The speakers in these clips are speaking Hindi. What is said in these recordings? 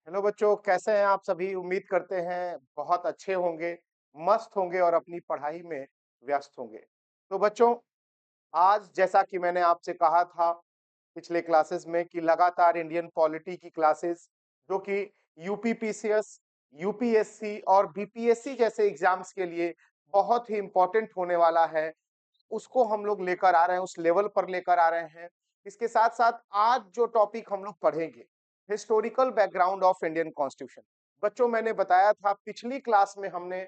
हेलो बच्चों, कैसे हैं आप सभी? उम्मीद करते हैं बहुत अच्छे होंगे, मस्त होंगे और अपनी पढ़ाई में व्यस्त होंगे। तो बच्चों, आज जैसा कि मैंने आपसे कहा था पिछले क्लासेस में कि लगातार इंडियन पॉलिटी की क्लासेस जो कि यूपीपीसीएस, यूपीएससी और बीपीएससी जैसे एग्जाम्स के लिए बहुत ही इम्पोर्टेंट होने वाला है, उसको हम लोग लेकर आ रहे हैं, उस लेवल पर लेकर आ रहे हैं। इसके साथ-साथ आज जो टॉपिक हम लोग पढ़ेंगे, historical background of Indian constitution. बच्चों, मैंने बताया था पिछली क्लास में हमने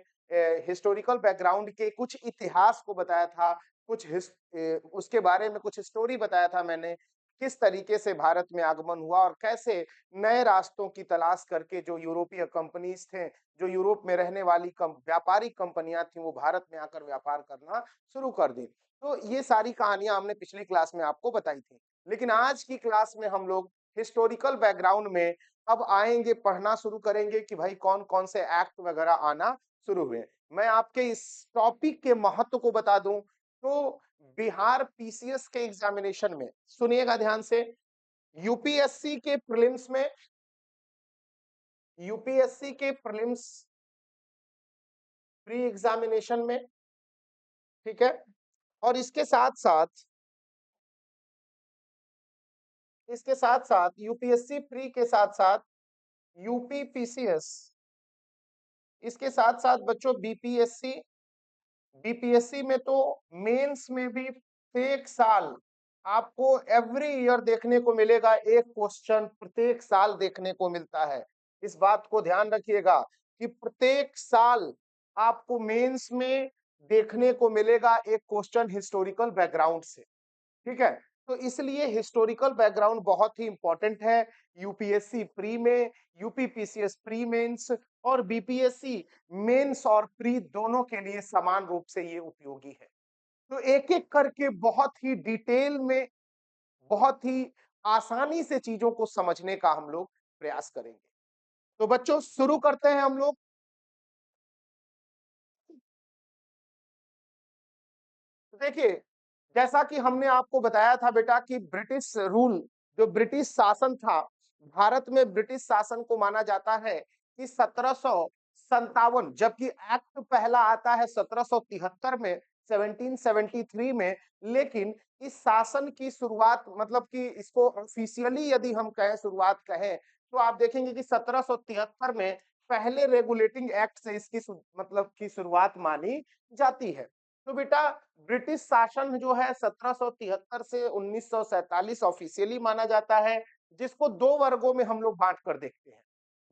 हिस्टोरिकल बैकग्राउंड के कुछ इतिहास को बताया था, उसके बारे में कुछ स्टोरी बताया था मैंने, किस तरीके से भारत में आगमन हुआ और कैसे नए रास्तों की तलाश करके जो यूरोपीय कंपनीज थे, जो यूरोप में रहने वाली व्यापारिक कंपनियां थी, वो भारत में आकर व्यापार करना शुरू कर दी। तो ये सारी कहानियां हमने पिछली क्लास में आपको बताई थी। लेकिन आज की क्लास में हम लोग हिस्टोरिकल बैकग्राउंड में अब आएंगे, पढ़ना शुरू करेंगे कि भाई कौन-कौन से एक्ट वगैरह आना शुरू हुए। मैं आपके इस टॉपिक के महत्व को बता दूं तो बिहार पीसीएस के एग्जामिनेशन में सुनिएगा ध्यान से, यूपीएससी के प्रीलिम्स में, यूपीएससी के प्रीलिम्स प्री एग्जामिनेशन में, ठीक है, और इसके साथ साथ यूपीएससी प्री के साथ साथ यूपी पीसीएस, इसके साथ साथ बच्चों बीपीएससी, बीपीएससी में तो मेंस में भी प्रत्येक साल आपको एवरी ईयर देखने को मिलेगा, एक क्वेश्चन प्रत्येक साल देखने को मिलता है। इस बात को ध्यान रखिएगा कि प्रत्येक साल आपको मेंस में देखने को मिलेगा एक क्वेश्चन हिस्टोरिकल बैकग्राउंड से। ठीक है, तो इसलिए हिस्टोरिकल बैकग्राउंड बहुत ही इंपॉर्टेंट है यूपीएससी प्री में, यूपीपीसीएस प्री मेंस और बीपीएससी मेंस और प्री दोनों के लिए समान रूप से ये उपयोगी है। तो एक एक करके बहुत ही डिटेल में, बहुत ही आसानी से चीजों को समझने का हम लोग प्रयास करेंगे। तो बच्चों, शुरू करते हैं हम लोग। तो देखिए, जैसा कि हमने आपको बताया था बेटा कि ब्रिटिश रूल, जो ब्रिटिश शासन था, भारत में ब्रिटिश शासन को माना जाता है कि 1757, जबकि एक्ट पहला आता है 1773 में, 1773 में। लेकिन इस शासन की शुरुआत, मतलब कि इसको ऑफिशियली यदि हम कहें, शुरुआत कहें, तो आप देखेंगे कि 1773 में पहले रेगुलेटिंग एक्ट से इसकी मतलब की शुरुआत मानी जाती है। तो बेटा, ब्रिटिश शासन जो है 1773 से 1947 ऑफिशियली माना जाता है, जिसको दो वर्गों में हम लोग बांट कर देखते हैं।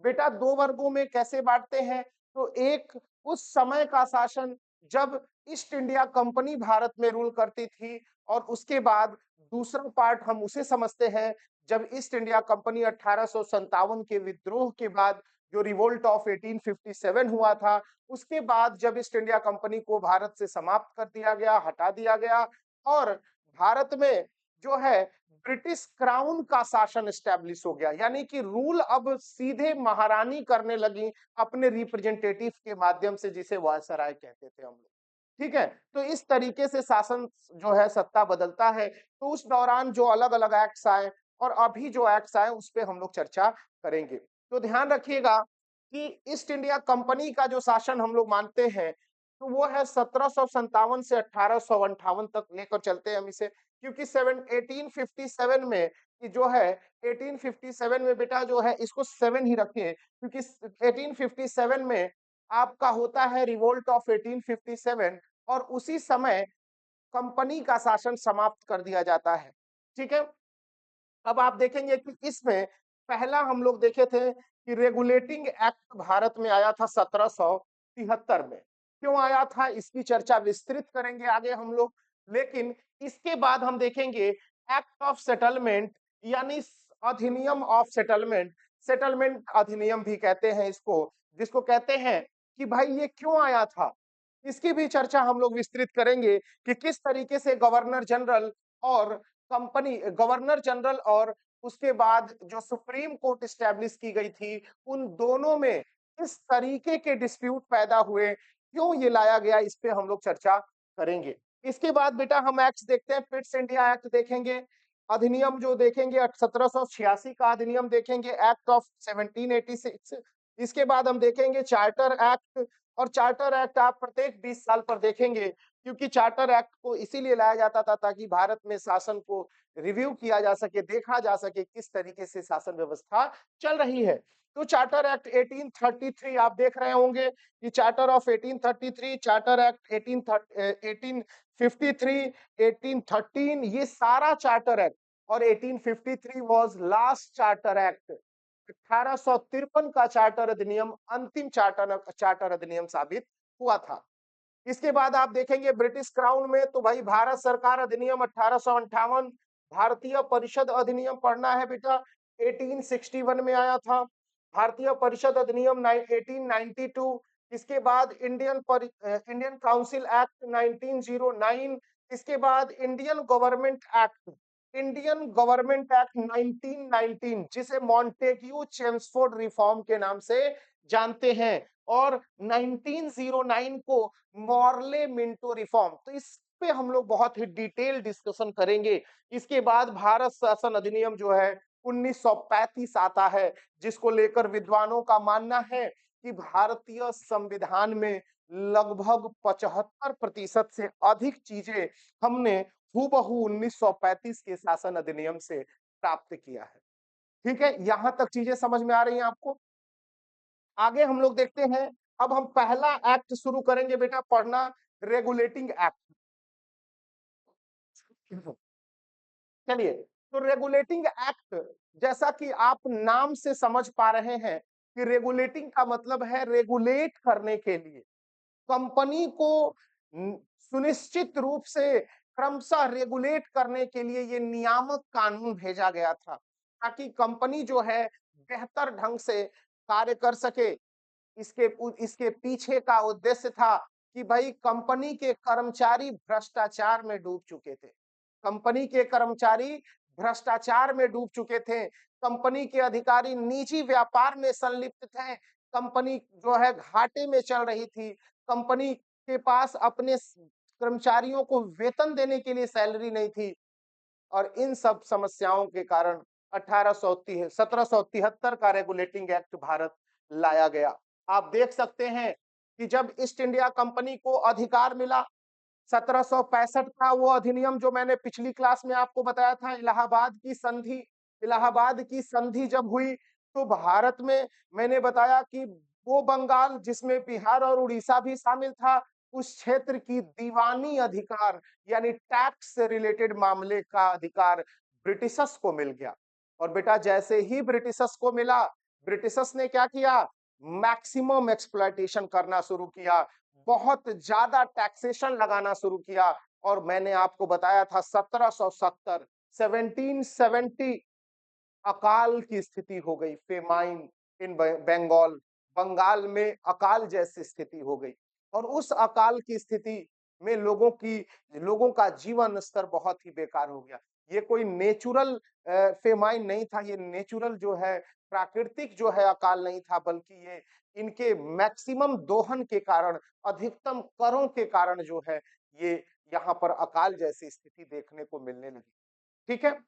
बेटा, दो वर्गों में कैसे बांटते हैं? तो एक उस समय का शासन जब ईस्ट इंडिया कंपनी भारत में रूल करती थी, और उसके बाद दूसरा पार्ट हम उसे समझते हैं जब ईस्ट इंडिया कंपनी 1857 के विद्रोह के बाद, जो रिवोल्ट ऑफ 1857 हुआ था, उसके बाद जब ईस्ट इंडिया कंपनी को भारत से समाप्त कर दिया गया, हटा दिया गया, और भारत में जो है ब्रिटिश क्राउन का शासन एस्टेब्लिश हो गया, यानी कि रूल अब सीधे महारानी करने लगी अपने रिप्रेजेंटेटिव के माध्यम से, जिसे वायसराय कहते थे हम लोग। ठीक है, तो इस तरीके से शासन जो है, सत्ता बदलता है। तो उस दौरान जो अलग अलग एक्ट्स आए और अभी जो एक्ट्स आए, उस पर हम लोग चर्चा करेंगे। तो ध्यान रखिएगा कि ईस्ट इंडिया कंपनी का जो शासन हम लोग मानते हैं, तो वो है 1757 से 1858 तक लेकर चलते हैं हम इसे, क्योंकि 1857 में कि जो है, 1857 में बेटा जो है, इसको 7 ही रखिए, क्योंकि 1857 में आपका होता है रिवोल्ट ऑफ 1857, और उसी समय कंपनी का शासन समाप्त कर दिया जाता है। ठीक है, अब आप देखेंगे कि इसमें पहला हम लोग देखे थे कि रेगुलेटिंग एक्ट भारत में आया था 1773 में। क्यों आया था, इसकी चर्चा विस्तृत करेंगे आगे हम लोग। लेकिन इसके बाद हम देखेंगे एक्ट ऑफ सेटलमेंट, यानी अधिनियम ऑफ सेटलमेंट, सेटलमेंट अधिनियम भी कहते हैं इसको, जिसको कहते हैं कि भाई ये क्यों आया था, इसकी भी चर्चा हम लोग विस्तृत करेंगे कि किस तरीके से गवर्नर जनरल और गवर्नर जनरल और उसके बाद जो सुप्रीम कोर्ट स्टैब्लिश की गई थी, उन दोनों में इस तरीके के डिस्प्यूट पैदा हुए, क्यों ये लाया गया, इस पे हम लोग चर्चा करेंगे। इसके बाद बेटा हम एक्ट देखते हैं, पिट्स इंडिया एक्ट देखेंगे। अधिनियम जो देखेंगे 1786 का अधिनियम देखेंगे, एक्ट ऑफ 1786। इसके बाद हम देखेंगे चार्टर एक्ट, और चार्टर एक्ट आप प्रत्येक 20 साल पर देखेंगे, क्योंकि चार्टर एक्ट को इसीलिए लाया जाता था ताकि भारत में शासन को रिव्यू किया जा सके, देखा जा सके किस तरीके से शासन व्यवस्था चल रही है। तो चार्टर एक्ट 1833 आप देख रहे होंगे कि चार्टर ऑफ 1833, चार्टर एक्ट 1853, 1813, ये सारा चार्टर एक्ट, और 1853 वाज लास्ट चार्टर एक्ट। 1853 का चार्टर अधिनियम अंतिम चार्टर अधिनियम साबित हुआ था। इसके बाद आप देखेंगे ब्रिटिश क्राउन में, तो भाई भारत सरकार अधिनियम 1858, भारतीय परिषद अधिनियम पढ़ना है बेटा, 1861 में आया था। भारतीय परिषद अधिनियम 1892। इसके बाद इंडियन काउंसिल एक्ट 1909। इसके बाद इंडियन गवर्नमेंट एक्ट 1919, जिसे मॉन्टेग्यू चेम्सफोर्ड रिफॉर्म के नाम से जानते हैं, और 1909 को मॉर्ले मिंटो रिफॉर्म। तो इस पे हम लोग बहुत ही डिटेल डिस्कशन करेंगे। इसके बाद भारत शासन अधिनियम जो है 1935 आता है, जिसको लेकर विद्वानों का मानना है कि भारतीय संविधान में लगभग 75% से अधिक चीजें हमने हूबहू 1935 के शासन अधिनियम से प्राप्त किया है। ठीक है, यहां तक चीजें समझ में आ रही हैं आपको? आगे हम लोग देखते हैं। अब हम पहला एक्ट शुरू करेंगे बेटा पढ़ना, रेगुलेटिंग एक्ट। चलिए, तो रेगुलेटिंग एक्ट, जैसा कि आप नाम से समझ पा रहे हैं कि रेगुलेटिंग का मतलब है रेगुलेट करने के लिए, कंपनी को सुनिश्चित रूप से क्रमशः रेगुलेट करने के लिए ये नियामक कानून भेजा गया था, ताकि कंपनी जो है बेहतर ढंग से कार्य कर सके। इसके पीछे का उद्देश्य था कि भाई कंपनी के कर्मचारी भ्रष्टाचार में डूब चुके थे। कंपनी के कर्मचारी भ्रष्टाचार में डूब चुके थे। कंपनी के अधिकारी निजी व्यापार में संलिप्त थे। कंपनी जो है घाटे में चल रही थी। कंपनी के पास अपने कर्मचारियों को वेतन देने के लिए सैलरी नहीं थी, और इन सब समस्याओं के कारण 1773 का रेगुलेटिंग एक्ट भारत लाया गया। आप देख सकते हैं कि जब ईस्ट इंडिया कंपनी को अधिकार मिला, 1765 का वो अधिनियम जो मैंने पिछली क्लास में आपको बताया था, इलाहाबाद की संधि जब हुई, तो भारत में मैंने बताया कि वो बंगाल जिसमें बिहार और उड़ीसा भी शामिल था, उस क्षेत्र की दीवानी अधिकार यानी टैक्स से रिलेटेड मामले का अधिकार ब्रिटिशर्स को मिल गया। और बेटा जैसे ही ब्रिटिशर्स को मिला, ब्रिटिशर्स ने क्या किया, मैक्सिमम एक्सप्लॉयटेशन करना शुरू किया, बहुत ज्यादा टैक्सेशन लगाना शुरू किया। और मैंने आपको बताया था 1770 1770 अकाल की स्थिति हो गई, फेमाइन इन बंगाल, बंगाल में अकाल जैसी स्थिति हो गई। और उस अकाल की स्थिति में लोगों का जीवन स्तर बहुत ही बेकार हो गया। ये कोई नेचुरल फेमाइन नहीं था, ये नेचुरल जो है प्राकृतिक जो है अकाल नहीं था, बल्कि ये इनके मैक्सिमम दोहन के कारण, अधिकतम करों के कारण जो है ये यहाँ पर अकाल जैसी स्थिति देखने को मिलने लगी। ठीक है,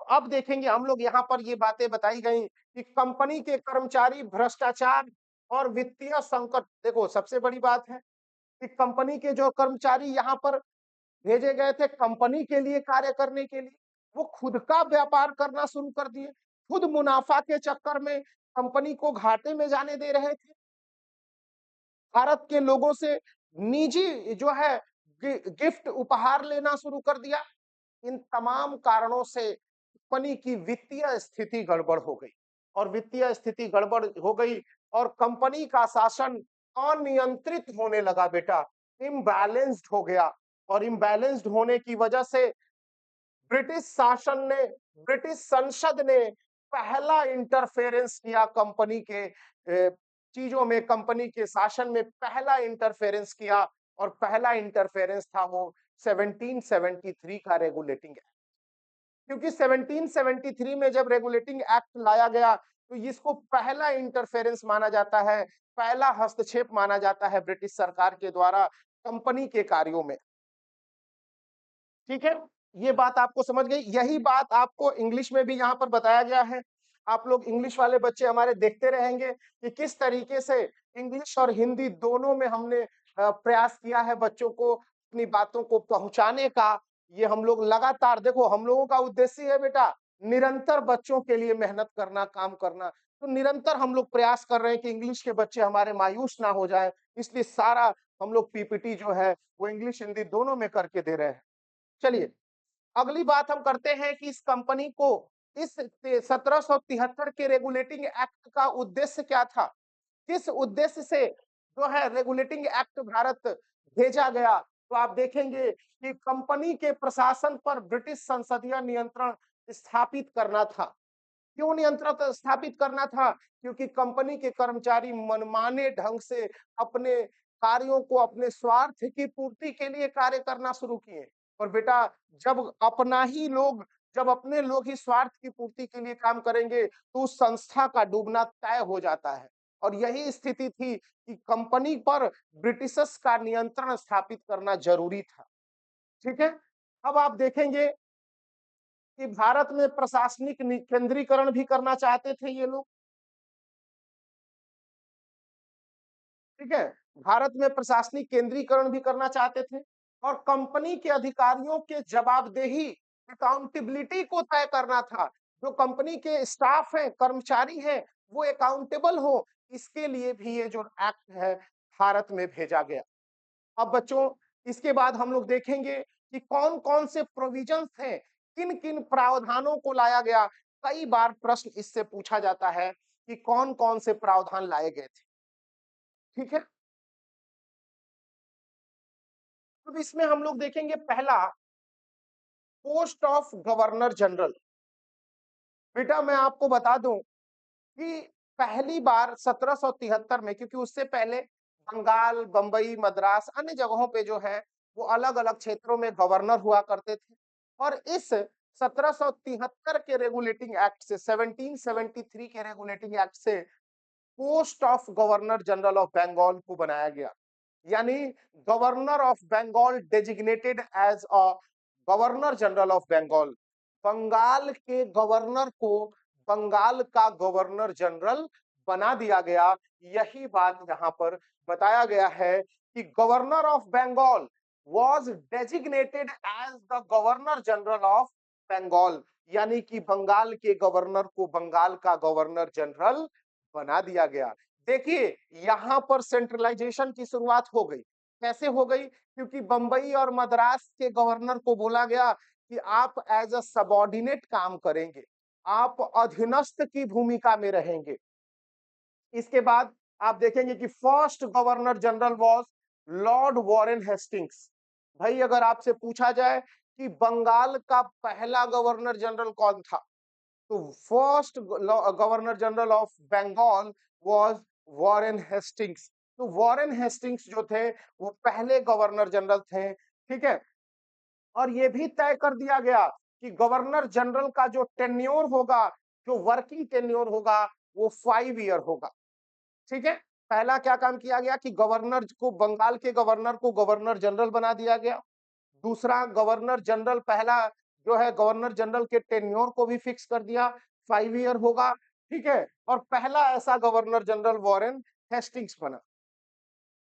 अब देखेंगे हम लोग, यहाँ पर ये बातें बताई गई कि कंपनी के कर्मचारी भ्रष्टाचार और वित्तीय संकट। देखो सबसे बड़ी बात है कि कंपनी के जो कर्मचारी यहाँ पर भेजे गए थे कंपनी के लिए कार्य करने के लिए, वो खुद का व्यापार करना शुरू कर दिए, खुद मुनाफा के चक्कर में कंपनी को घाटे में जाने दे रहे थे। भारत के लोगों से निजी जो है गिफ्ट उपहार लेना शुरू कर दिया। इन तमाम कारणों से कंपनी की वित्तीय स्थिति गड़बड़ हो गई, और वित्तीय स्थिति गड़बड़ हो गई और कंपनी का शासन अनियंत्रित होने लगा बेटा, इम्बैलेंस्ड हो गया। और इम्बैलेंस्ड होने की वजह से ब्रिटिश शासन ने, ब्रिटिश संसद ने पहला इंटरफेरेंस किया कंपनी के चीजों में, कंपनी के शासन में पहला इंटरफेरेंस किया, और पहला इंटरफेरेंस था वो 1773 का रेगुलेटिंग एक्ट। क्योंकि 1773 में जब रेगुलेटिंग एक्ट लाया गया, तो इसको पहला इंटरफेरेंस माना जाता है, पहला हस्तक्षेप माना जाता है ब्रिटिश सरकार के द्वारा कंपनी के कार्यों में। ठीक है, ये बात आपको समझ गई? यही बात आपको इंग्लिश में भी यहाँ पर बताया गया है। आप लोग इंग्लिश वाले बच्चे हमारे देखते रहेंगे कि किस तरीके से इंग्लिश और हिंदी दोनों में हमने प्रयास किया है बच्चों को अपनी बातों को पहुँचाने का। ये हम लोग लगातार देखो हम लोगों का उद्देश्य है बेटा निरंतर बच्चों के लिए मेहनत करना, काम करना। तो निरंतर हम लोग प्रयास कर रहे हैं कि इंग्लिश के बच्चे हमारे मायूस ना हो जाएँ, इसलिए सारा हम लोग पीपीटी जो है वो इंग्लिश, हिंदी दोनों में करके दे रहे हैं। चलिए अगली बात हम करते हैं कि इस कंपनी को इस 1773 के रेगुलेटिंग एक्ट का उद्देश्य क्या था? किस उद्देश्य से जो है रेगुलेटिंग एक्ट भारत भेजा गया? तो आप देखेंगे कि कंपनी के प्रशासन पर ब्रिटिश संसदीय नियंत्रण स्थापित करना था। क्यों नियंत्रण स्थापित करना था? क्योंकि कंपनी के कर्मचारी मनमाने ढंग से अपने कार्यों को अपने स्वार्थ की पूर्ति के लिए कार्य करना शुरू किए। और बेटा जब अपना ही लोग जब अपने लोग ही स्वार्थ की पूर्ति के लिए काम करेंगे तो उस संस्था का डूबना तय हो जाता है। और यही स्थिति थी कि कंपनी पर ब्रिटिशर्स का नियंत्रण स्थापित करना जरूरी था। ठीक है? अब आप देखेंगे कि भारत में प्रशासनिक केंद्रीकरण भी करना चाहते थे ये लोग। ठीक है? भारत में प्रशासनिक केंद्रीकरण भी करना चाहते थे और कंपनी के अधिकारियों के जवाबदेही अकाउंटेबिलिटी को तय करना था। जो कंपनी के स्टाफ हैं, कर्मचारी हैं, वो अकाउंटेबल हो, इसके लिए भी ये जो एक्ट है भारत में भेजा गया। अब बच्चों इसके बाद हम लोग देखेंगे कि कौन-कौन से प्रोविजंस हैं, किन-किन प्रावधानों को लाया गया। कई बार प्रश्न इससे पूछा जाता है कि कौन-कौन से प्रावधान लाए गए थे। ठीक है? अब इसमें हम लोग देखेंगे पहला पोस्ट ऑफ गवर्नर जनरल। बेटा मैं आपको बता दूं कि पहली बार 1773 में क्योंकि उससे पहले बंगाल, बंबई, मद्रास अन्य जगहों पे जो है वो अलग-अलग क्षेत्रों में गवर्नर हुआ करते थे और इस 1773 के रेगुलेटिंग एक्ट से 1773 के रेगुलेटिंग एक्ट से post of governor general of Bengal को बनाया गया। यानी governor of Bengal designated as a governor general of Bengal. Bengal के गवर्नर को बंगाल का गवर्नर जनरल बना दिया गया। यही बात यहाँ पर बताया गया है कि governor of Bengal was designated as the governor general of Bengal. यानी कि बंगाल के गवर्नर को बंगाल का गवर्नर जनरल बना दिया गया। देखिए यहाँ पर सेंट्रलाइजेशन की शुरुआत हो गई। कैसे हो गई? क्योंकि बंबई और मद्रास के गवर्नर को बोला गया कि आप एज अ सबऑर्डिनेट काम करेंगे, आप अधीनस्थ की भूमिका में रहेंगे। इसके बाद आप देखेंगे कि first governor general was Lord Warren Hastings. भाई अगर आपसे पूछा जाए कि बंगाल का पहला गवर्नर जनरल कौन था, तो first governor general of Bengal was Warren Hastings. तो वॉरेन हेस्टिंग्स जो थे वो पहले गवर्नर जनरल थे। ठीक है? और ये भी तय कर दिया गया कि गवर्नर जनरल का जो टेन्योर होगा, जो वर्किंग टेन्योर होगा, वो 5 ईयर होगा। ठीक है? पहला क्या काम किया गया कि गवर्नर को बंगाल के गवर्नर को गवर्नर जनरल बना दिया गया। दूसरा गवर्नर जनरल पहला जो है गवर्नर जनरल के टेन्योर को भी फिक्स कर दिया, 5 ईयर होगा। ठीक है? और पहला ऐसा गवर्नर जनरल वॉरेन हेस्टिंग्स बना।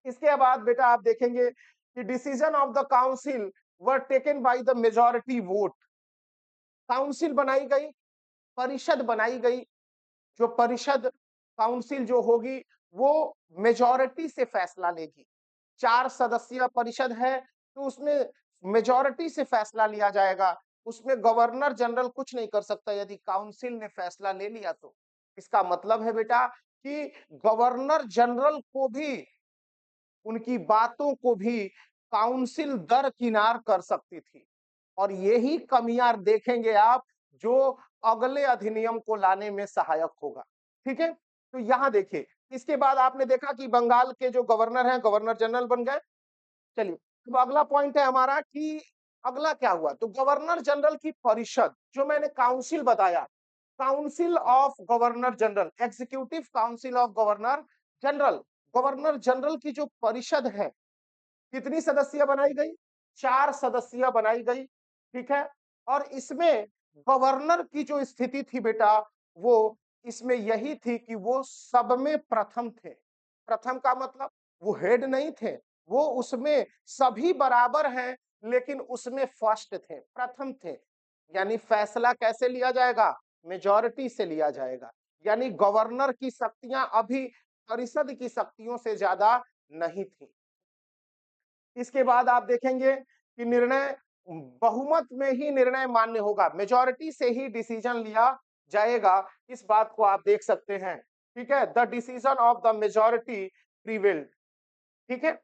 इसके बाद बेटा आप देखेंगे कि decision of the council were taken by the majority vote. Council बनाई गई, परिषद बनाई गई। जो परिषद काउंसिल जो होगी वो मेजॉरिटी से फैसला लेगी। 4 सदस्यीय परिषद है तो उसमें मेजॉरिटी से फैसला लिया जाएगा। उसमें गवर्नर जनरल कुछ नहीं कर सकता यदि काउंसिल ने फैसला ले लिया तो। इसका मतलब है बेटा कि गवर्नर जनरल को भी उनकी बातों को भी काउंसिल दरकिनार कर सकती थी। और यही कमियां देखेंगे आप जो अगले अधिनियम को लाने में सहायक होगा। ठीक है? तो यहां देखिए इसके बाद आपने देखा कि बंगाल के जो गवर्नर हैं गवर्नर जनरल बन गए। चलिए अब अगला पॉइंट है हमारा कि अगला क्या हुआ? तो गवर्नर जनरल की परिषद जो मैंने काउंसिल बताया, council of governor general, executive council of governor general. Governor general की जो परिषद है कितनी सदस्यीय बनाई गई? 4 सदस्यीय बनाई गई। ठीक है। और इसमें गवर्नर की जो स्थिति थी बेटा, वो इसमें यही थी कि वो सब में प्रथम थे। प्रथम का मतलब वो हेड नहीं थे, वो उसमें सभी बराबर हैं, लेकिन उसमें फर्स्ट थे, प्रथम थे। यानी फैसला कैसे लिया जाएगा? मेजॉरिटी से लिया जाएगा। यानी गवर्नर की शक्तियां अभी परिषद की शक्तियों से ज्यादा नहीं थी। इसके बाद आप देखेंगे कि निर्णय बहुमत में ही निर्णय मान्य होगा, मेजॉरिटी से ही डिसीजन लिया जाएगा। इस बात को आप देख सकते हैं। ठीक है, the decision of the majority prevailed. ठीक है।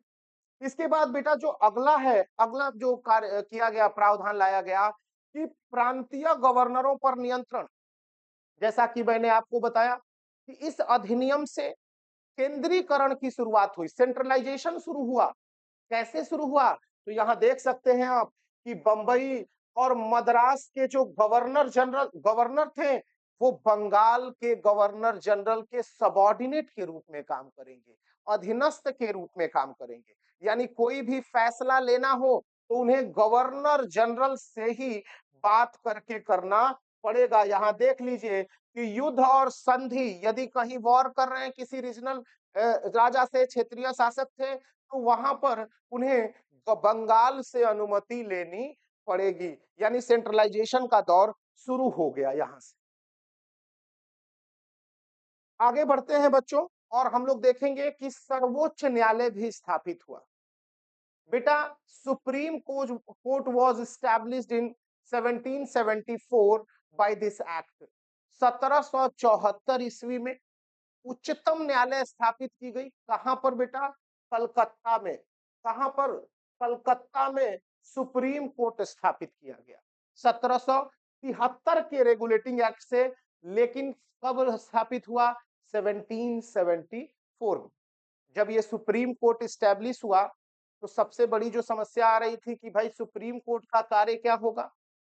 इसके बाद बेटा जो अगला है, अगला जो कार्य किया गया, प्रावधान लाया गया कि प्रांतीय गवर्नरों पर नियंत्रण। जैसा कि मैंने आपको बताया कि इस अधिनियम से केंद्रीकरण की शुरुआत हुई, सेंट्रलाइजेशन शुरू हुआ। कैसे शुरू हुआ? तो यहाँ देख सकते हैं आप कि बंबई और मद्रास के जो गवर्नर थे, वो बंगाल के गवर्नर जनरल के सबॉर्डिनेट के रूप में काम करेंगे, अधीनस्थ के रूप में काम करेंगे। यानी कोई भी फैसला लेना हो तो उन्हें गवर्नर जनरल से ही बात करके करना पड़ेगा। यहाँ देख लीजिए कि युद्ध और संधि, यदि कहीं वॉर कर रहे हैं किसी रीजनल राजा से, क्षेत्रीय शासक थे, तो वहां पर उन्हें बंगाल से अनुमति लेनी पड़ेगी। यानी सेंट्रलाइजेशन का दौर शुरू हो गया यहां से। आगे बढ़ते हैं बच्चों, और हम लोग देखेंगे कि सर्वोच्च न्यायालय भी स्थापित हुआ। बेटा supreme court was established in 1774 by this act. 1774 ईस्वी में उच्चतम न्यायालय स्थापित की गई। कहां पर बेटा? कलकत्ता में। कहां पर? कलकत्ता में सुप्रीम कोर्ट स्थापित किया गया 1773 के रेगुलेटिंग एक्ट से। लेकिन कब स्थापित हुआ? 1774 में। जब ये सुप्रीम कोर्ट स्टैब्लिश हुआ तो सबसे बड़ी जो समस्या आ रही थी कि भाई सुप्रीम कोर्ट का कार्य क्या होगा,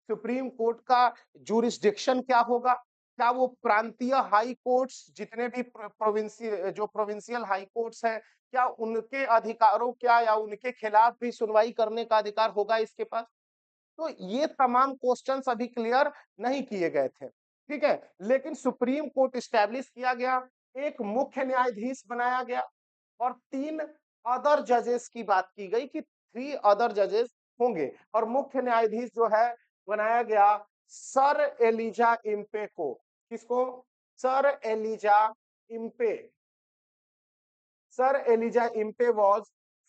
सुप्रीम कोर्ट का जूरिस्डिक्शन क्या होगा, क्या वो प्रांतीय हाई कोर्ट्स जितने भी प्रोविंशियल हाई कोर्ट्स हैं, क्या उनके अधिकारों क्या या उनके खिलाफ भी सुनवाई करने का अधिकार होगा इसके पास? तो ये तमाम क्वेश्चंस अभी क्लियर नहीं किए गए थे। ठीक है, लेकिन सुप्रीम कोर्ट स्टैब्लिश किया गया, एक मुख्य न्यायाधीश बनाया गया और 3 अदर जजेस की बात की गई कि 3 अदर जजेस होंगे। और मुख्य न्यायाधीश जो है बनाया गया सर एलिजा इम्पे को। किसको? Sir Elijah Impey. Sir Elijah Impey was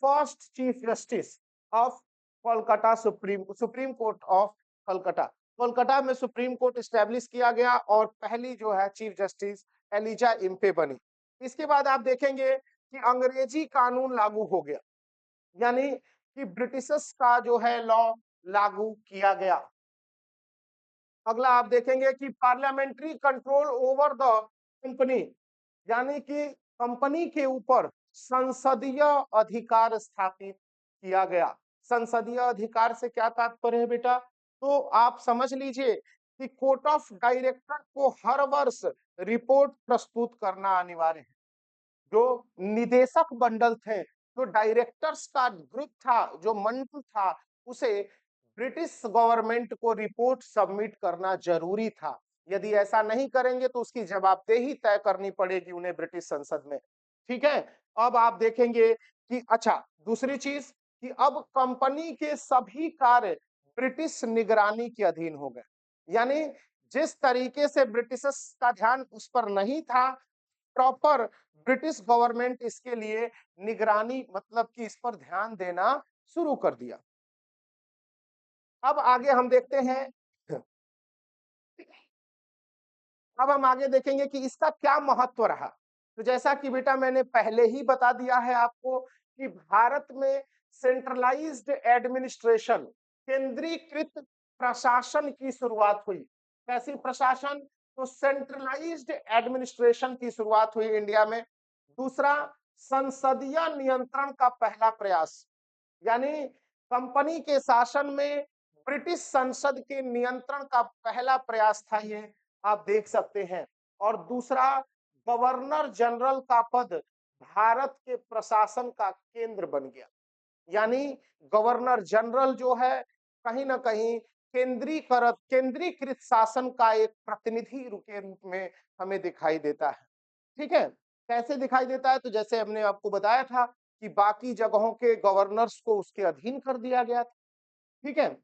first chief justice of Kolkata supreme court of Kolkata. Kolkata में सुप्रीम कोर्ट स्टैब्लिश किया गया और पहली जो है चीफ जस्टिस एलिजा इम्पे बनी। इसके बाद आप देखेंगे कि अंग्रेजी कानून लागू हो गया, यानी कि ब्रिटिशर्स का जो है लॉ लागू किया गया। अगला आप देखेंगे कि parliamentary control over the company, यानी कि कंपनी के ऊपर संसदीय अधिकार स्थापित किया गया। संसदीय अधिकार से क्या तात्पर्य है बेटा? तो आप समझ लीजिए कि कोर्ट ऑफ डायरेक्टर को हर वर्ष रिपोर्ट प्रस्तुत करना अनिवार्य है। जो निदेशक मंडल थे, जो डायरेक्टर्स का ग्रुप था, जो मंडल था, उसे ब्रिटिश गवर्नमेंट को रिपोर्ट सबमिट करना जरूरी था। यदि ऐसा नहीं करेंगे तो उसकी जवाबदेही तय करनी पड़ेगी उन्हें ब्रिटिश संसद में। ठीक है। अब आप देखेंगे कि अच्छा, दूसरी चीज कि अब कंपनी के सभी कार्य ब्रिटिश निगरानी के अधीन हो गए। यानी जिस तरीके से ब्रिटिशर्स का ध्यान उस पर नहीं था, प्रॉपर ब्रिटिश गवर्नमेंट इसके लिए निगरानी, मतलब कि इस पर ध्यान देना शुरू कर दिया। अब आगे हम देखते हैं, अब हम आगे देखेंगे कि इसका क्या महत्व रहा। तो जैसा कि बेटा मैंने पहले ही बता दिया है आपको कि भारत में सेंट्रलाइज्ड एडमिनिस्ट्रेशन, केंद्रीकृत प्रशासन की शुरुआत हुई। कैसी प्रशासन? तो सेंट्रलाइज्ड एडमिनिस्ट्रेशन की शुरुआत हुई इंडिया में। दूसरा, संसदीय नियंत्रण का पहला प्रयास, यानी कंपनी के शासन में ब्रिटिश संसद के नियंत्रण का पहला प्रयास था ये, आप देख सकते हैं। और दूसरा, गवर्नर जनरल का पद भारत के प्रशासन का केंद्र बन गया। यानी गवर्नर जनरल जो है कहीं ना कहीं केंद्रीकृत शासन का एक प्रतिनिधि के रूप में हमें दिखाई देता है। ठीक है? कैसे दिखाई देता है? तो जैसे हमने आपको बताया था कि बाकी जगहों के गवर्नर्स को उसके अधीन कर दिया गया था। ठीक है?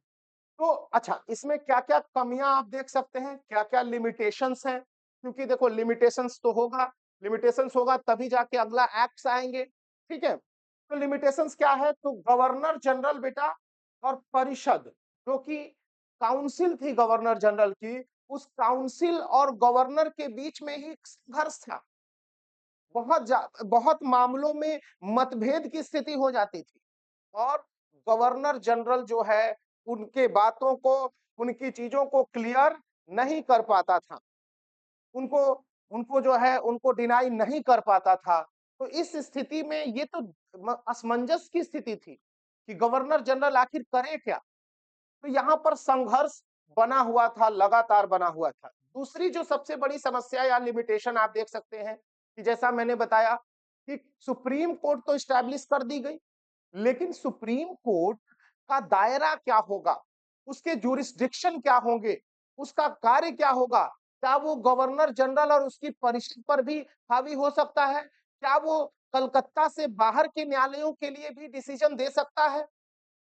तो अच्छा, इसमें क्या-क्या कमियां आप देख सकते हैं, क्या-क्या लिमिटेशंस हैं? क्योंकि देखो लिमिटेशंस होगा तभी जाके अगला एक्ट्स आएंगे। ठीक है? तो लिमिटेशंस क्या है? तो गवर्नर जनरल बेटा और परिषद, जो कि काउंसिल थी गवर्नर जनरल की, उस काउंसिल और गवर्नर के बीच में ही संघर्ष था। बहुत मामलों में मतभेद की स्थिति हो जाती थी और गवर्नर जनरल जो है उनके बातों को, उनकी चीजों को क्लियर नहीं कर पाता था। उनको उनको जो है उनको डिनाई नहीं कर पाता था। तो इस स्थिति में ये तो असमंजस की स्थिति थी कि गवर्नर जनरल आखिर करे क्या। तो यहाँ पर संघर्ष बना हुआ था, लगातार बना हुआ था। दूसरी जो सबसे बड़ी समस्या या लिमिटेशन आप देख सकते हैं कि जैसा मैंने बताया कि सुप्रीम कोर्ट तो स्टैब्लिश कर दी गई, लेकिन सुप्रीम कोर्ट का दायरा क्या होगा, उसके जुरिस्डिक्शन क्या होंगे, उसका कार्य क्या होगा, क्या वो गवर्नर जनरल और उसकी परिषद पर भी हावी हो सकता है, क्या वो कलकत्ता से बाहर के न्यायालयों के लिए भी डिसीजन दे सकता है।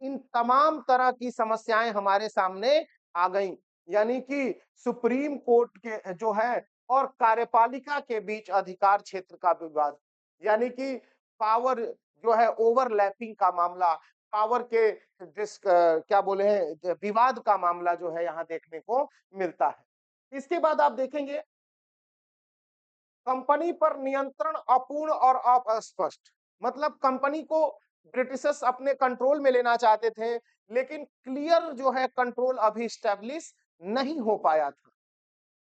इन तमाम तरह की समस्याएं हमारे सामने आ गई। यानी कि सुप्रीम कोर्ट के जो है और कार्यपालिका के बीच अधिकार क्षेत्र का विवाद, यानी कि पावर जो है ओवरलैपिंग का मामला, पावर के क्या बोले हैं विवाद का मामला जो है यहाँ देखने को मिलता है। इसके बाद आप देखेंगे कंपनी पर नियंत्रण अपूर्ण और अस्पष्ट। मतलब कंपनी को ब्रिटिशर्स अपने कंट्रोल में लेना चाहते थे, लेकिन क्लियर जो है कंट्रोल अभी स्टैब्लिश नहीं हो पाया था।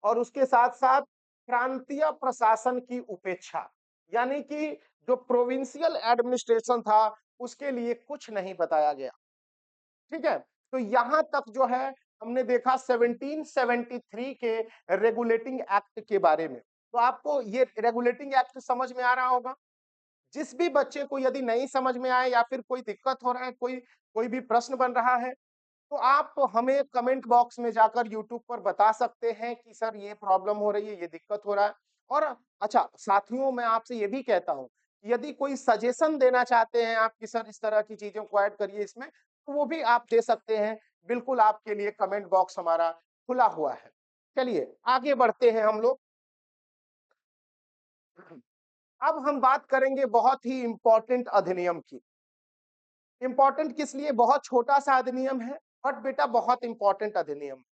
और उसके साथ-साथ प्रांतीय प्रशासन की उपेक्षा, यानी कि जो प्रोविंशियल एडमिनिस्ट्रेशन था, उसके लिए कुछ नहीं बताया गया। ठीक है? तो यहाँ तक जो है हमने देखा 1773 के रेगुलेटिंग एक्ट के बारे में। तो आपको ये रेगुलेटिंग एक्ट समझ में आ रहा होगा। जिस भी बच्चे को यदि नहीं समझ में आए या फिर कोई दिक्कत हो रहा है, कोई कोई भी प्रश्न बन रहा है, तो आप हमें कमेंट बॉक्स में जाकर यूट्यूब पर बता सकते हैं कि सर ये प्रॉब्लम हो रही है, ये दिक्कत हो रहा है। और अच्छा साथियों, मैं आपसे ये भी कहता हूँ, यदि कोई सजेशन देना चाहते हैं आप कि सर इस तरह की चीज़ों को ऐड करिए इसमें, तो वो भी आप दे सकते हैं। बिल्कुल आपके लिए कमेंट बॉक्स हमारा खुला हुआ है। चलिए आगे बढ़ते हैं हम लोग। अब हम बात करेंगे बहुत ही इम्पोर्टेंट अधिनियम की। इम्पोर्टेंट किस लिए? बहुत छोटा-सा अधिनियम है, बट बेटा बहुत इम्पोर्टेंट अधिनियम।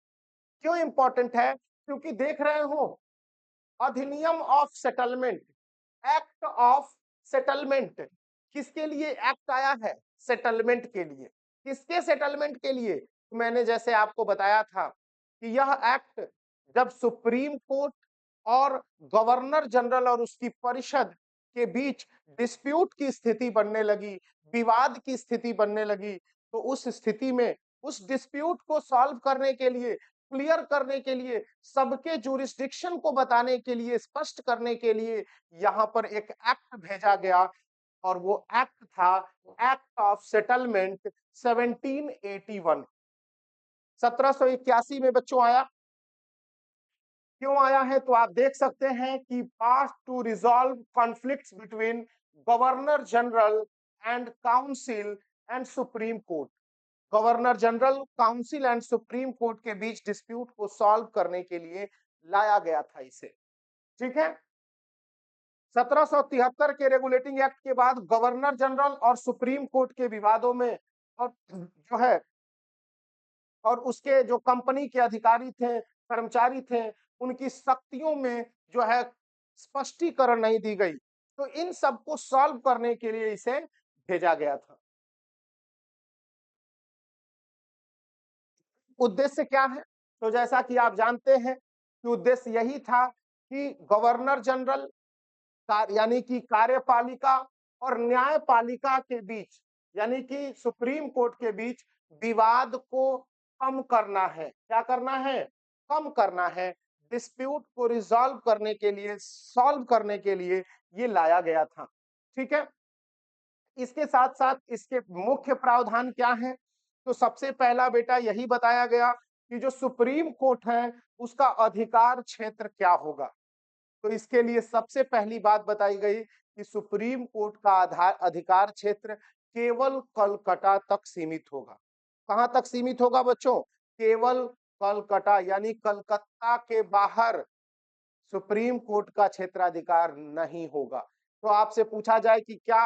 क्यों इम्पोर्टेंट है? क्योंकि देख रहे हो अधिनियम of settlement, act of settlement, किसके लिए एक्ट आया है? सेटलमेंट के लिए। किसके सेटलमेंट के लिए? तो मैंने जैसे आपको बताया था कि यह एक्ट जब सुप्रीम कोर्ट और गवर्नर जनरल और उसकी परिषद के बीच डिस्प्यूट की स्थिति बनने लगी, विवाद की स्थिति बनने लगी, तो उस स्थिति में उस डिस्प्यूट को सॉल्व करने के लिए, क्लियर करने के लिए, सबके जुरिस्डिक्शन को बताने के लिए, स्पष्ट करने के लिए यहाँ पर एक एक्ट भेजा गया और वो एक्ट था एक्ट ऑफ सेटलमेंट 1781। 1781 में बच्चों आया। क्यों आया है? तो आप देख सकते हैं कि pass to resolve conflicts between governor general and council and supreme court. Governor general, council and supreme court के बीच डिस्प्यूट को सॉल्व करने के लिए लाया गया था इसे। ठीक है? 1773 के रेगुलेटिंग एक्ट के बाद गवर्नर जनरल और सुप्रीम कोर्ट के विवादों में और जो है और उसके जो कंपनी के अधिकारी थे, कर्मचारी थे, उनकी शक्तियों में जो है स्पष्टीकरण नहीं दी गई। तो इन सबको सॉल्व करने के लिए इसे भेजा गया था। उद्देश्य क्या है? तो जैसा कि आप जानते हैं कि उद्देश्य यही था कि गवर्नर जनरल यानी कि कार्यपालिका और न्यायपालिका के बीच, यानी कि सुप्रीम कोर्ट के बीच विवाद को कम करना है। क्या करना है? कम करना है। डिस्प्यूट को रिजॉल्व करने के लिए, सॉल्व करने के लिए ये लाया गया था। ठीक है? इसके साथ-साथ इसके मुख्य प्रावधान क्या हैं? तो सबसे पहला बेटा यही बताया गया कि जो सुप्रीम कोर्ट है उसका अधिकार क्षेत्र क्या होगा। तो इसके लिए सबसे पहली बात बताई गई कि सुप्रीम कोर्ट का आधार अधिकार क्षेत्र केवल कलकत्ता तक सीमित होगा। कहां तक सीमित होगा बच्चों? केवल कलकत्ता, यानी कलकत्ता के बाहर सुप्रीम कोर्ट का क्षेत्राधिकार नहीं होगा। तो आपसे पूछा जाए कि क्या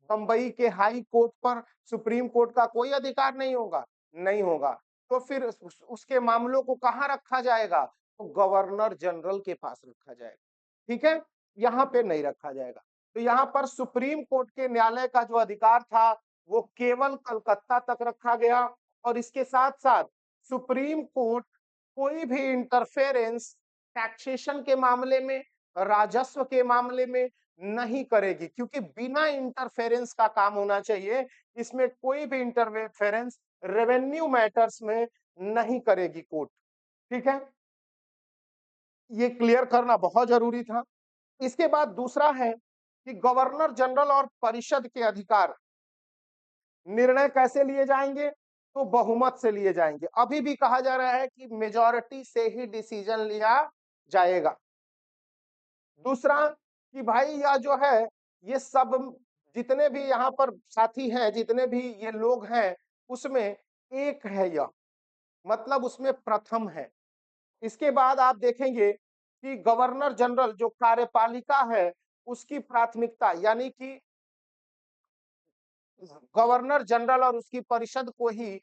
बंबई के हाई कोर्ट पर सुप्रीम कोर्ट का कोई अधिकार नहीं होगा? नहीं होगा। तो फिर उसके मामलों को कहां रखा जाएगा? तो गवर्नर जनरल के पास रखा जाएगा। ठीक है, यहाँ पे नहीं रखा जाएगा। तो यहाँ पर सुप्रीम कोर्ट के न्यायालय का जो अधिकार था वो केवल कलकत्ता तक रखा गया, और इसके साथ साथ सुप्रीम कोर्ट कोई भी इंटरफेरेंस टैक्सेशन के मामले में, राजस्व के मामले में नहीं करेगी, क्योंकि बिना इंटरफेरेंस का काम होना चाहिए। इसमें कोई भी इंटरफेरेंस रेवेन्यू मैटर्स में नहीं करेगी कोर्ट। ठीक है, ये क्लियर करना बहुत जरूरी था। इसके बाद दूसरा है कि गवर्नर जनरल और परिषद के अधिकार निर्णय कैसे लिए जाएंगे? तो बहुमत से लिए जाएंगे। अभी भी कहा जा रहा है कि मेजॉरिटी से ही डिसीजन लिया जाएगा। दूसरा कि भाई यह जो है, ये सब जितने भी यहाँ पर साथी हैं, जितने भी ये लोग हैं, उसमें एक है यह, मतलब उसमें प्रथम है। इसके बाद आप देखेंगे कि गवर्नर जनरल जो कार्यपालिका है उसकी प्राथमिकता, यानी कि गवर्नर जनरल और उसकी परिषद को ही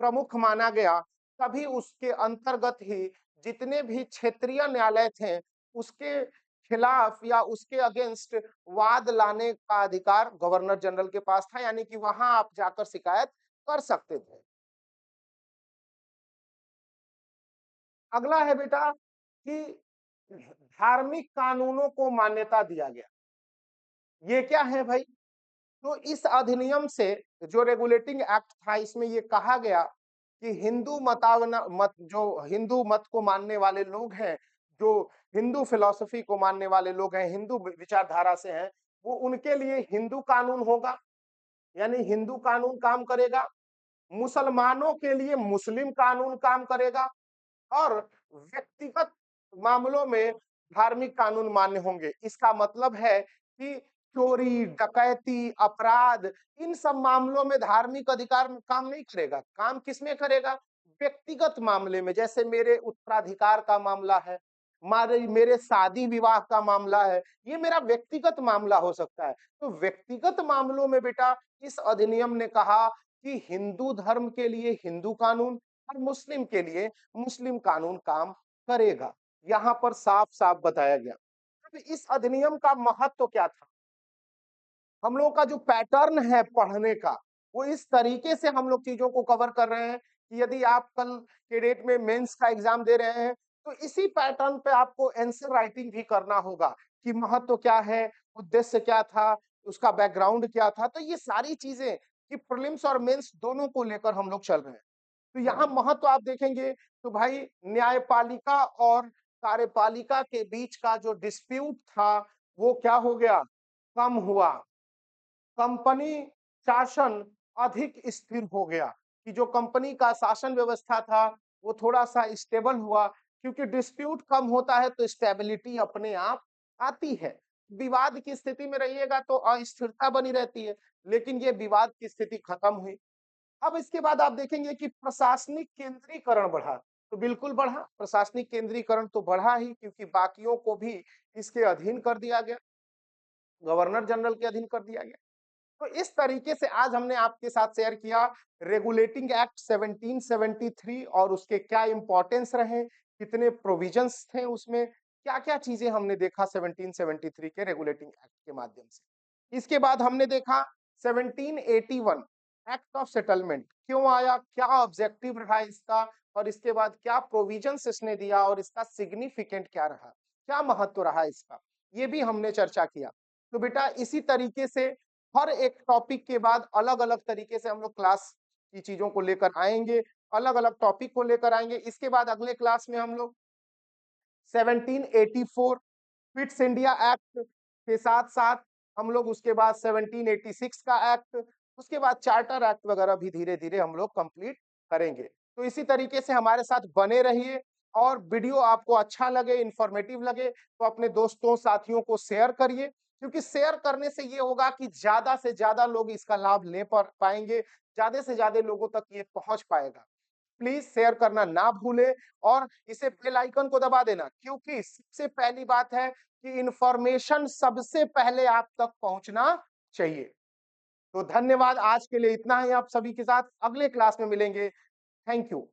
प्रमुख माना गया, तभी उसके अंतर्गत ही जितने भी क्षेत्रीय न्यायालय थे उसके खिलाफ या उसके अगेंस्ट वाद लाने का अधिकार गवर्नर जनरल के पास था, यानी कि वहां आप जाकर शिकायत कर सकते थे। अगला है बेटा कि धार्मिक कानूनों को मान्यता दिया गया। ये क्या है भाई? तो इस अधिनियम से जो रेगुलेटिंग एक्ट था, इसमें ये कहा गया कि हिंदू मतावना मत जो हिंदू मत को मानने वाले लोग हैं, जो हिंदू फिलॉसफी को मानने वाले लोग हैं, हिंदू विचारधारा से हैं, वो उनके लिए हिंदू कानून होगा, यानी हिंदू कानून काम करेगा। मुसलमानों के लिए मुस्लिम कानून काम करेगा, और व्यक्तिगत मामलों में धार्मिक कानून मान्य होंगे। इसका मतलब है कि चोरी, डकैती, अपराध, इन सब मामलों में धार्मिक अधिकार काम नहीं करेगा। काम किसमें करेगा? व्यक्तिगत मामले में। जैसे मेरे उत्तराधिकार का मामला है, मेरे शादी विवाह का मामला है, ये मेरा व्यक्तिगत मामला हो सकता है। तो व्यक्तिगत मामलों में बेटा इस अधिनियम ने कहा कि हिंदू धर्म के लिए हिंदू कानून और मुस्लिम के लिए मुस्लिम कानून काम करेगा। यहाँ पर साफ साफ बताया गया। अब इस अधिनियम का महत्व क्या था? हम लोग का जो पैटर्न है पढ़ने का, वो इस तरीके से हम लोग चीजों को कवर कर रहे हैं कि यदि आप कल के डेट में मेंस का एग्जाम दे रहे हैं तो इसी पैटर्न पे आपको आंसर राइटिंग भी करना होगा कि महत्व क्या है, उद्देश्य क्या था, उसका बैकग्राउंड क्या था। तो ये सारी चीजें कि प्रीलिम्स और मेंस दोनों को लेकर हम लोग चल रहे हैं। तो यहाँ महत्व आप देखेंगे तो भाई न्यायपालिका और कार्यपालिका के बीच का जो डिस्प्यूट था वो क्या हो गया? कम हुआ। कंपनी शासन अधिक स्थिर हो गया, कि जो कंपनी का शासन व्यवस्था था वो थोड़ा सा स्टेबल हुआ, क्योंकि डिस्प्यूट कम होता है तो स्टेबिलिटी अपने आप आती है। विवाद की स्थिति में रहिएगा तो अस्थिरता बनी रहती है, लेकिन ये विवाद की स्थिति खत्म हुई। अब इसके बाद आप देखेंगे कि प्रशासनिक केंद्रीकरण बढ़ा। तो बिल्कुल बढ़ा, प्रशासनिक केंद्रीकरण तो बढ़ा ही, क्योंकि बाकियों को भी इसके अधीन कर दिया गया, गवर्नर जनरल के अधीन कर दिया गया। तो इस तरीके से आज हमने आपके साथ शेयर किया रेगुलेटिंग एक्ट 1773 और उसके क्या इंपॉर्टेंस रहे, कितने प्रोविजंस थे उसमें, क्या क्या चीजें हमने देखा 1773 के रेगुलेटिंग एक्ट के माध्यम से। इसके बाद हमने देखा 1781 एक्ट ऑफ सेटलमेंट क्यों आया, क्या ऑब्जेक्टिव रहा इसका, और इसके बाद क्या प्रोविजंस इसने दिया और इसका सिग्निफिकेंट क्या रहा, क्या महत्व रहा इसका, ये भी हमने चर्चा किया। तो बेटा इसी तरीके से हर एक टॉपिक के बाद अलग अलग तरीके से हम लोग क्लास की चीजों को लेकर आएंगे, अलग अलग टॉपिक को लेकर आएंगे। इसके बाद अगले क्लास में हम लोग 1784 फिट्स इंडिया एक्ट के साथ साथ हम लोग उसके बाद 1786 का एक्ट, उसके बाद चार्टर एक्ट वगैरह भी धीरे धीरे हम लोग कंप्लीट करेंगे। तो इसी तरीके से हमारे साथ बने रहिए और वीडियो आपको अच्छा लगे, इन्फॉर्मेटिव लगे तो अपने दोस्तों, साथियों को शेयर करिए, क्योंकि शेयर करने से ये होगा कि ज़्यादा से ज़्यादा लोग इसका लाभ ले पाएँगे, ज़्यादा से ज़्यादा लोगों तक ये पहुँच पाएगा। प्लीज़ शेयर करना ना भूलें और इसे बेल आइकन को दबा देना, क्योंकि सबसे पहली बात है कि इन्फॉर्मेशन सबसे पहले आप तक पहुँचना चाहिए। तो धन्यवाद, आज के लिए इतना ही आप सभी के साथ, अगले क्लास में मिलेंगे। Thank you.